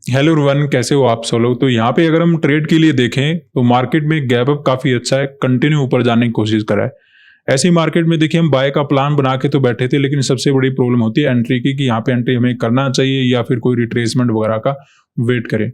Hello everyone, कैसे हो आप सब लोग। तो यहाँ पे अगर हम ट्रेड के लिए देखें तो मार्केट में गैप अप काफी अच्छा है, कंटिन्यू ऊपर जाने की कोशिश कर रहा है। ऐसी मार्केट में देखिए हम बाय का प्लान बना के तो बैठे थे, लेकिन सबसे बड़ी प्रॉब्लम होती है एंट्री की, कि यहाँ पे एंट्री हमें करना चाहिए या फिर कोई रिट्रेसमेंट वगैरह का वेट करें।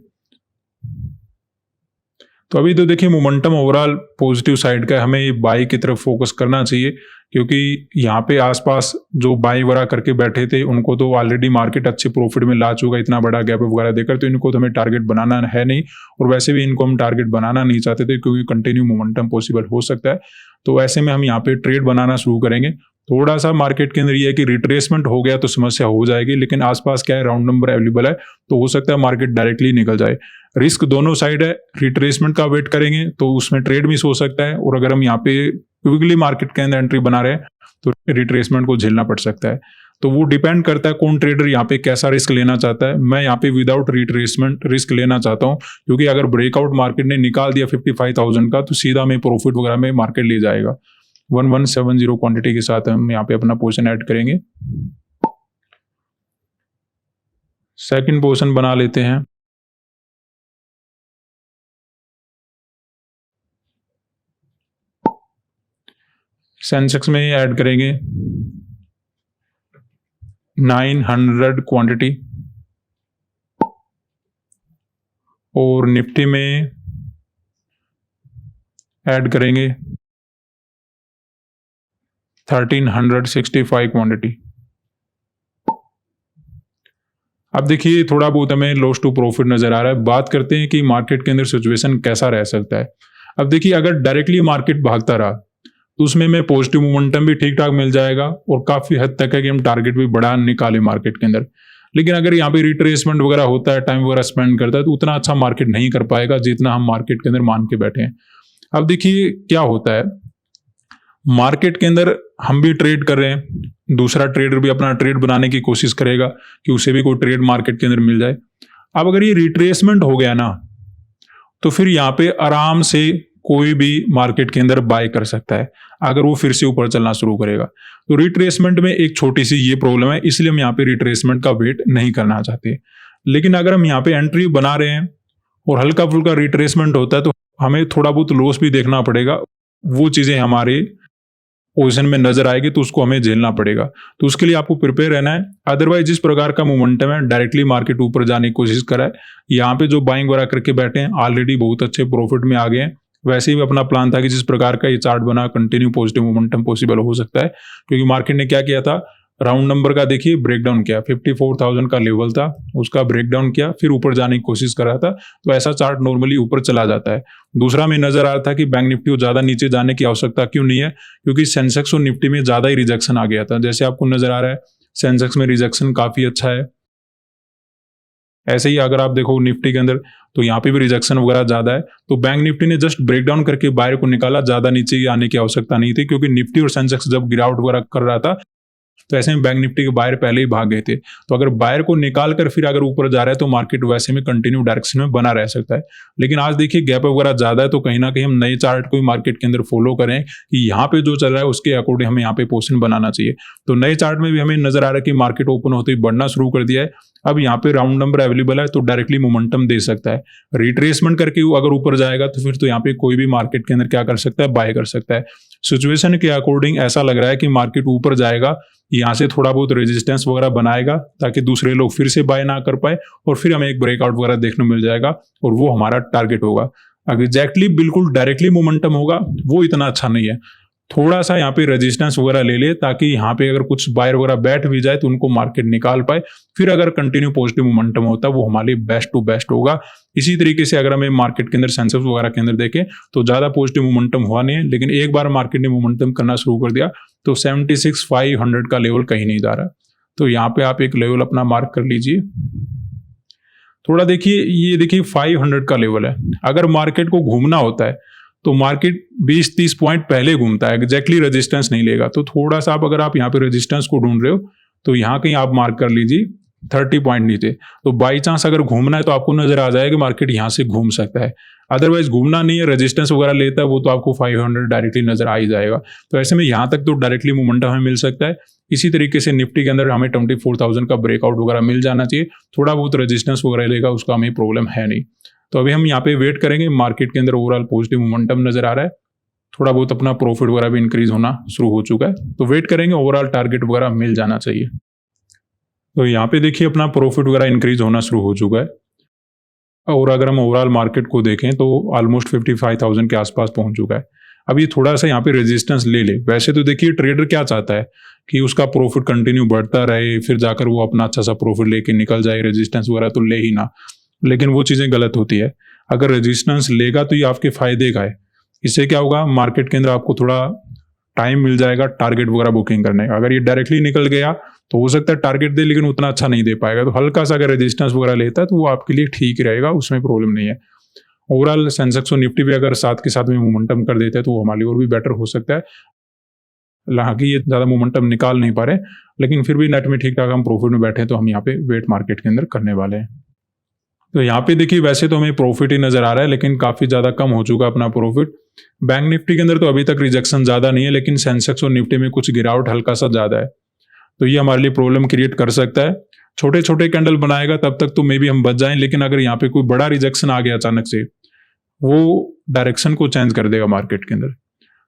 तो अभी तो देखिए मोमेंटम ओवरऑल पॉजिटिव साइड का है, हमें ये बाई की तरफ फोकस करना चाहिए, क्योंकि यहाँ पे आसपास जो बाई वगैरह करके बैठे थे उनको तो ऑलरेडी मार्केट अच्छे प्रॉफिट में ला चुका, इतना बड़ा गैप वगैरह देकर, तो इनको तो हमें टारगेट बनाना है नहीं, और वैसे भी इनको हम टारगेट बनाना नहीं चाहते थे, क्योंकि कंटिन्यू मोमेंटम पॉसिबल हो सकता है। तो ऐसे में हम यहाँ पे ट्रेड बनाना शुरू करेंगे। थोड़ा सा मार्केट के अंदर ये है कि रिट्रेसमेंट हो गया तो समस्या हो जाएगी, लेकिन आसपास क्या है, राउंड नंबर अवेलेबल है, तो हो सकता है मार्केट डायरेक्टली निकल जाए। रिस्क दोनों साइड है, रिट्रेसमेंट का वेट करेंगे तो उसमें ट्रेड मिस हो सकता है, और अगर हम यहाँ पे क्विकली मार्केट के अंदर एंट्री बना रहे हैं तो रिट्रेसमेंट को झेलना पड़ सकता है। तो वो डिपेंड करता है कौन ट्रेडर यहाँ पे कैसा रिस्क लेना चाहता है। मैं यहाँ पे विदाउट रिट्रेसमेंट रिस्क लेना चाहता हूँ, क्योंकि अगर ब्रेकआउट मार्केट ने निकाल दिया 55,000 का तो सीधा में प्रॉफिट वगैरह में मार्केट ले जाएगा। 1170 क्वांटिटी के साथ हम यहाँ पे अपना पोजीशन ऐड करेंगे। सेकंड पोजीशन बना लेते हैं। सेंसेक्स में ऐड करेंगे 900 क्वांटिटी, और निफ्टी में ऐड करेंगे 1365 क्वांटिटी। अब देखिए थोड़ा बहुत हमें लॉस टू प्रॉफिट नजर आ रहा है। बात करते हैं कि मार्केट के अंदर सिचुएशन कैसा रह सकता है। अब देखिए अगर डायरेक्टली मार्केट भागता रहा तो उसमें हमें पॉजिटिव मोमेंटम भी ठीक ठाक मिल जाएगा, और काफी हद तक है कि हम टारगेट भी बढ़ा निकाले मार्केट के अंदर। लेकिन अगर यहाँ पे रिट्रेसमेंट वगैरह होता है, टाइम वगैरह स्पेंड करता है, तो उतना अच्छा मार्केट नहीं कर पाएगा जितना हम मार्केट के अंदर मान के बैठे हैं। अब देखिए क्या होता है, मार्केट के अंदर हम भी ट्रेड कर रहे हैं, दूसरा ट्रेडर भी अपना ट्रेड बनाने की कोशिश करेगा कि उसे भी कोई ट्रेड मार्केट के अंदर मिल जाए। अब अगर ये रिट्रेसमेंट हो गया ना, तो फिर यहाँ पे आराम से कोई भी मार्केट के अंदर बाय कर सकता है अगर वो फिर से ऊपर चलना शुरू करेगा। तो रिट्रेसमेंट में एक छोटी सी ये प्रॉब्लम है, इसलिए हम यहाँ पे रिट्रेसमेंट का वेट नहीं करना चाहते। लेकिन अगर हम यहाँ पे एंट्री बना रहे हैं और हल्का फुल्का रिट्रेसमेंट होता है तो हमें थोड़ा बहुत लॉस भी देखना पड़ेगा, वो चीजें हमारे पोजीशन में नजर आएगी तो उसको हमें झेलना पड़ेगा। तो उसके लिए आपको प्रिपेयर रहना है। अदरवाइज जिस प्रकार का मोमेंटम है, डायरेक्टली मार्केट ऊपर जाने की कोशिश करा है, यहाँ पे जो बाइंग वगैरह करके बैठे हैं ऑलरेडी बहुत अच्छे प्रॉफिट में आ गए हैं। वैसे ही अपना प्लान था कि जिस प्रकार का ये चार्ट बना कंटिन्यू पॉजिटिव मोमेंटम पॉसिबल हो सकता है, क्योंकि मार्केट ने क्या किया था, राउंड नंबर का देखिए ब्रेकडाउन किया, 54,000 का लेवल था, उसका ब्रेकडाउन किया, फिर ऊपर जाने की कोशिश कर रहा था। तो ऐसा चार्ट नॉर्मली ऊपर चला जाता है। दूसरा में नजर आ रहा था कि बैंक निफ्टी को ज्यादा नीचे जाने की आवश्यकता क्यों नहीं है, क्योंकि सेंसेक्स और निफ्टी में ज्यादा ही रिजेक्शन आ गया था। जैसे आपको नजर आ रहा है सेंसेक्स में रिजेक्शन काफी अच्छा है, ऐसे ही अगर आप देखो निफ्टी के अंदर तो यहाँ पे भी रिजेक्शन वगैरह ज्यादा है। तो बैंक निफ्टी ने जस्ट ब्रेकडाउन करके बायर को निकाला, ज्यादा नीचे आने की आवश्यकता नहीं थी, क्योंकि निफ्टी और सेंसेक्स जब गिरावट वगैरह कर रहा था तो ऐसे में बैंक निफ्टी के बायर पहले ही भाग गए थे। तो अगर बायर को निकाल कर फिर अगर ऊपर जा रहा है तो मार्केट वैसे में कंटिन्यू डायरेक्शन में बना रह सकता है। लेकिन आज देखिए गैप वगैरह ज्यादा है, तो कहीं ना कहीं हम नए चार्ट को मार्केट के अंदर फॉलो करें कि यहाँ पे जो चल रहा है उसके अकॉर्डिंग हमें यहाँ पे पोजीशन बनाना चाहिए। तो नए चार्ट में भी हमें नजर आ रहा है कि मार्केट ओपन होते ही बढ़ना शुरू कर दिया है। अब यहाँ पे राउंड नंबर अवेलेबल है तो डायरेक्टली मोमेंटम दे सकता है। रिट्रेसमेंट करके अगर ऊपर जाएगा तो फिर तो यहाँ पे कोई भी मार्केट के अंदर क्या कर सकता है, बाय कर सकता है। सिचुएशन के अकॉर्डिंग ऐसा लग रहा है कि मार्केट ऊपर जाएगा, यहाँ से थोड़ा बहुत रेजिस्टेंस वगैरह बनाएगा ताकि दूसरे लोग फिर से बाय ना कर पाए, और फिर हमें एक ब्रेकआउट वगैरह देखने मिल जाएगा और वो हमारा टारगेट होगा। एग्जैक्टली बिल्कुल डायरेक्टली मोमेंटम होगा वो इतना अच्छा नहीं है, थोड़ा सा यहाँ पे रेजिस्टेंस वगैरह ले ले ताकि यहाँ पे अगर कुछ बायर वगैरह बैठ भी जाए तो उनको मार्केट निकाल पाए। फिर अगर कंटिन्यू पॉजिटिव मोमेंटम होता है वो हमारे लिए बेस्ट टू बेस्ट होगा। इसी तरीके से अगर हमें मार्केट के अंदर सेंसेक्स वगैरह के अंदर देखें तो ज्यादा पॉजिटिव मोमेंटम हुआ नहीं है, लेकिन एक बार मार्केट ने मोमेंटम करना शुरू कर दिया तो 76,500 का लेवल कहीं नहीं जा रहा। तो यहाँ पे आप एक लेवल अपना मार्क कर लीजिए। थोड़ा देखिए, ये देखिए 500 का लेवल है। अगर मार्केट को घूमना होता है तो मार्केट 20-30 पॉइंट पहले घूमता है, एग्जैक्टली रेजिस्टेंस नहीं लेगा। तो थोड़ा सा अगर आप यहाँ पे रेजिस्टेंस को ढूंढ रहे हो तो यहाँ कहीं आप मार्क कर लीजिए 30 पॉइंट नीचे। तो बाई चांस अगर घूमना है तो आपको नजर आ जाएगा कि मार्केट यहाँ से घूम सकता है। अदरवाइज घूमना नहीं है, रेजिस्टेंस वगैरह लेता है वो तो आपको 500 डायरेक्टली नजर आ ही जाएगा। तो ऐसे में यहाँ तक तो डायरेक्टली मोमेंटम हमें मिल सकता है। इसी तरीके से निफ्टी के अंदर हमें 24,000 का ब्रेकआउट वगैरह मिल जाना चाहिए। थोड़ा बहुत रेजिस्टेंस वगैरह लेगा उसका हमें प्रॉब्लम है नहीं। तो अभी हम यहाँ पे वेट करेंगे। मार्केट के अंदर ओवरऑल पॉजिटिव मोमेंटम नजर आ रहा है, थोड़ा बहुत अपना प्रॉफिट वगैरह भी इंक्रीज होना शुरू हो चुका है, तो वेट करेंगे, ओवरऑल टारगेट वगैरह मिल जाना चाहिए। तो यहाँ पे देखिए अपना प्रॉफिट वगैरह इंक्रीज होना शुरू हो चुका है। और अगर हम ओवरऑल मार्केट को देखें तो ऑलमोस्ट 55,000 के आसपास पहुंच चुका है। अब ये थोड़ा सा यहाँ पे रेजिस्टेंस ले ले। वैसे तो देखिए ट्रेडर क्या चाहता है कि उसका प्रॉफिट कंटिन्यू बढ़ता रहे, फिर जाकर वो अपना अच्छा सा प्रॉफिट लेके निकल जाए, रेजिस्टेंस वगैरह तो ले ही ना। लेकिन वो चीज़ें गलत होती है। अगर रेजिस्टेंस लेगा तो ये आपके फायदे का है। इससे क्या होगा, मार्केट के अंदर आपको थोड़ा टाइम मिल जाएगा टारगेट वगैरह बुकिंग करने का। अगर ये डायरेक्टली निकल गया तो हो सकता है टारगेट दे लेकिन उतना अच्छा नहीं दे पाएगा। तो हल्का सा अगर रेजिस्टेंस वगैरह लेता है तो वो आपके लिए ठीक ही रहेगा, उसमें प्रॉब्लम नहीं है। ओवरऑल सेंसेक्स और निफ्टी भी अगर साथ के साथ में मोमेंटम कर देते हैं तो वो हमारे लिए और भी बेटर हो सकता है। हालांकि ये ज़्यादा मोमेंटम निकाल नहीं पा रहे, लेकिन फिर भी नेट में ठीक ठाक हम प्रॉफिट में बैठे हैं, तो हम यहाँ पे वेट मार्केट के अंदर करने वाले हैं। तो यहाँ पे देखिए वैसे तो हमें प्रॉफिट ही नजर आ रहा है, लेकिन काफी ज्यादा कम हो चुका अपना प्रॉफिट। बैंक निफ्टी के अंदर तो अभी तक रिजेक्शन ज्यादा नहीं है, लेकिन सेंसेक्स और निफ्टी में कुछ गिरावट हल्का सा ज्यादा है, तो ये हमारे लिए प्रॉब्लम क्रिएट कर सकता है। छोटे छोटे कैंडल बनाएगा तब तक तो मे बी हम बच जाएं, लेकिन अगर यहाँ पे कोई बड़ा रिजेक्शन आ गया अचानक से, वो डायरेक्शन को चेंज कर देगा मार्केट के अंदर।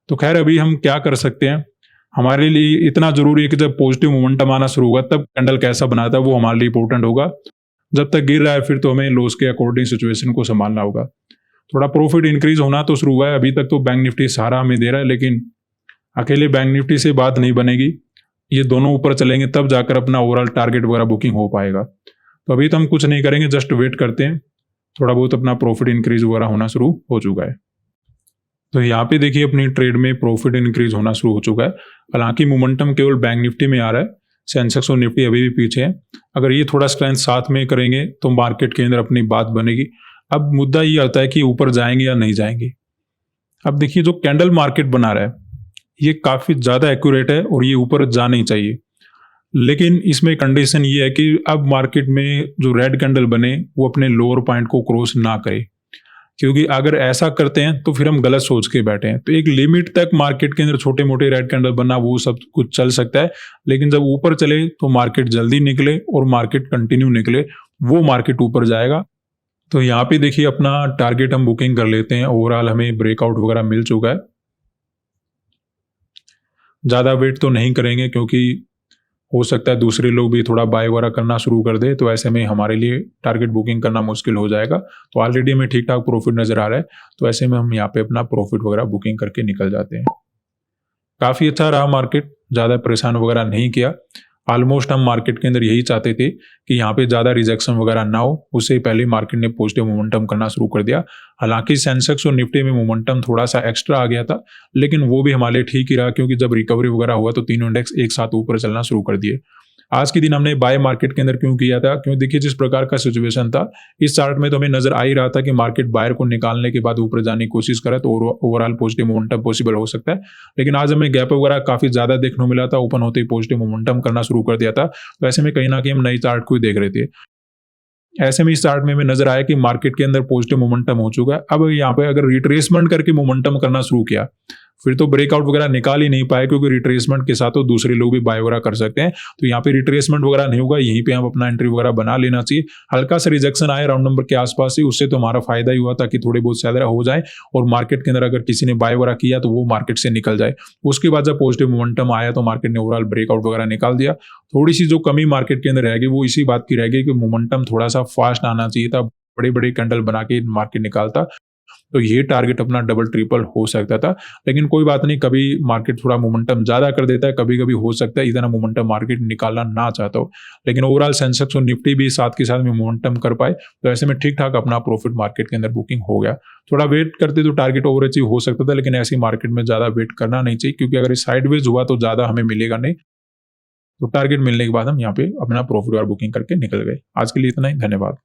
तो खैर अभी हम क्या कर सकते हैं, हमारे लिए इतना जरूरी है कि जब पॉजिटिव मोमेंटम आना शुरू होगा तब कैंडल कैसा बनाता है वो हमारे लिए इंपॉर्टेंट होगा। जब तक गिर रहा है फिर तो हमें लॉस के अकॉर्डिंग सिचुएशन को संभालना होगा। थोड़ा प्रॉफिट इंक्रीज होना तो शुरू हुआ है। अभी तक तो बैंक निफ्टी सहारा हमें दे रहा है, लेकिन अकेले बैंक निफ्टी से बात नहीं बनेगी, ये दोनों ऊपर चलेंगे तब जाकर अपना ओवरऑल टारगेट वगैरह बुकिंग हो पाएगा। तो अभी तो हम कुछ नहीं करेंगे, जस्ट वेट करते हैं। थोड़ा बहुत अपना प्रॉफिट इंक्रीज वगैरह होना शुरू हो चुका है। तो यहाँ पे देखिए अपनी ट्रेड में प्रॉफिट इंक्रीज होना शुरू हो चुका है। हालांकि मोमेंटम केवल बैंक निफ्टी में आ रहा है, सेंसेक्स और निफ्टी अभी भी पीछे है। अगर ये थोड़ा स्ट्रेंथ साथ में करेंगे तो मार्केट के अंदर अपनी बात बनेगी। अब मुद्दा ये आता है कि ऊपर जाएंगे या नहीं जाएंगे। अब देखिए जो कैंडल मार्केट बना रहा है ये काफी ज्यादा एक्यूरेट है और ये ऊपर जाना ही चाहिए, लेकिन इसमें कंडीशन ये है कि अब मार्केट में जो रेड कैंडल बने वो अपने लोअर पॉइंट को क्रॉस ना करे, क्योंकि अगर ऐसा करते हैं तो फिर हम गलत सोच के बैठे हैं। तो एक लिमिट तक मार्केट के अंदर छोटे मोटे रेड कैंडल बनना वो सब कुछ चल सकता है, लेकिन जब ऊपर चले तो मार्केट जल्दी निकले और मार्केट कंटिन्यू निकले, वो मार्केट ऊपर जाएगा। तो यहाँ पे देखिए अपना टारगेट हम बुकिंग कर लेते हैं। ओवरऑल हमें ब्रेकआउट वगैरह मिल चुका है। ज़्यादा वेट तो नहीं करेंगे क्योंकि हो सकता है दूसरे लोग भी थोड़ा बाय वगैरह करना शुरू कर दे, तो ऐसे में हमारे लिए टारगेट बुकिंग करना मुश्किल हो जाएगा। तो ऑलरेडी हमें ठीक ठाक प्रॉफिट नज़र आ रहा है, तो ऐसे में हम यहाँ पे अपना प्रॉफिट वगैरह बुकिंग करके निकल जाते हैं। काफ़ी अच्छा रहा मार्केट, ज़्यादा परेशान वगैरह नहीं किया। ऑलमोस्ट हम मार्केट के अंदर यही चाहते थे कि यहाँ पे ज़्यादा रिजेक्शन वगैरह ना हो, उससे पहले मार्केट ने पॉजिटिव मोमेंटम करना शुरू कर दिया। हालांकि सेंसेक्स और निफ्टी में मोमेंटम थोड़ा सा एक्स्ट्रा आ गया था, लेकिन वो भी हमारे लिए ठीक ही रहा, क्योंकि जब रिकवरी वगैरह हुआ तो तीनों इंडेक्स एक साथ ऊपर चलना शुरू कर दिए। आज के दिन हमने बाय मार्केट के अंदर क्यों किया था, क्यों देखिए जिस प्रकार का सिचुएशन था इस चार्ट में तो हमें नजर आ ही रहा था कि मार्केट बायर को निकालने के बाद ऊपर जाने की कोशिश करे तो ओवरऑल पॉजिटिव मोमेंटम पॉसिबल हो सकता है। लेकिन आज हमें गैप वगैरह काफी ज्यादा देखने को मिला था, ओपन होते ही पॉजिटिव मोमेंटम करना शुरू कर दिया था। तो ऐसे में कहीं ना कहीं हम नई चार्ट को ही देख रहे थे। ऐसे में इस चार्ट में हमें नजर आया कि मार्केट के अंदर पॉजिटिव मोमेंटम हो चुका है। अब यहाँ पे अगर रिट्रेसमेंट करके मोमेंटम करना शुरू किया फिर तो ब्रेकआउट वगैरह निकाल ही नहीं पाए, क्योंकि रिट्रेसमेंट के साथ तो दूसरे लोग भी बाय वगैरह कर सकते हैं। तो यहाँ पे रिट्रेसमेंट वगैरह नहीं होगा, यहीं पे हम अपना एंट्री वगैरह बना लेना चाहिए। हल्का सा रिजेक्शन आए राउंड नंबर के आसपास ही, उससे तो हमारा फायदा ही हुआ था कि थोड़ी बहुत सैलरी हो जाए और मार्केट के अंदर अगर किसी ने बाय वगैरह किया तो वो मार्केट से निकल जाए। उसके बाद जब पॉजिटिव मोमेंटम आया तो मार्केट ने ओवरऑल ब्रेकआउट वगैरह निकाल दिया। थोड़ी सी जो कमी मार्केट के अंदर रहेगी वो इसी बात की रहेगी कि मोमेंटम थोड़ा सा फास्ट आना चाहिए था, बड़े बड़े कैंडल बना के मार्केट निकालता तो ये टारगेट अपना डबल ट्रिपल हो सकता था। लेकिन कोई बात नहीं, कभी मार्केट थोड़ा मोमेंटम ज्यादा कर देता है, कभी कभी हो सकता है इतना मोमेंटम मार्केट निकालना ना चाहता हो। लेकिन ओवरऑल सेंसेक्स और निफ्टी भी साथ के साथ में मोमेंटम कर पाए, तो ऐसे में ठीक ठाक अपना प्रॉफिट मार्केट के अंदर बुकिंग हो गया। थोड़ा वेट करते तो टारगेट ओवर अचीव हो सकता था, लेकिन ऐसी मार्केट में ज्यादा वेट करना नहीं चाहिए, क्योंकि अगर साइडवेज हुआ तो ज्यादा हमें मिलेगा नहीं। तो टारगेट मिलने के बाद हम यहाँ पे अपना प्रॉफिट और बुकिंग करके निकल गए। आज के लिए इतना ही, धन्यवाद।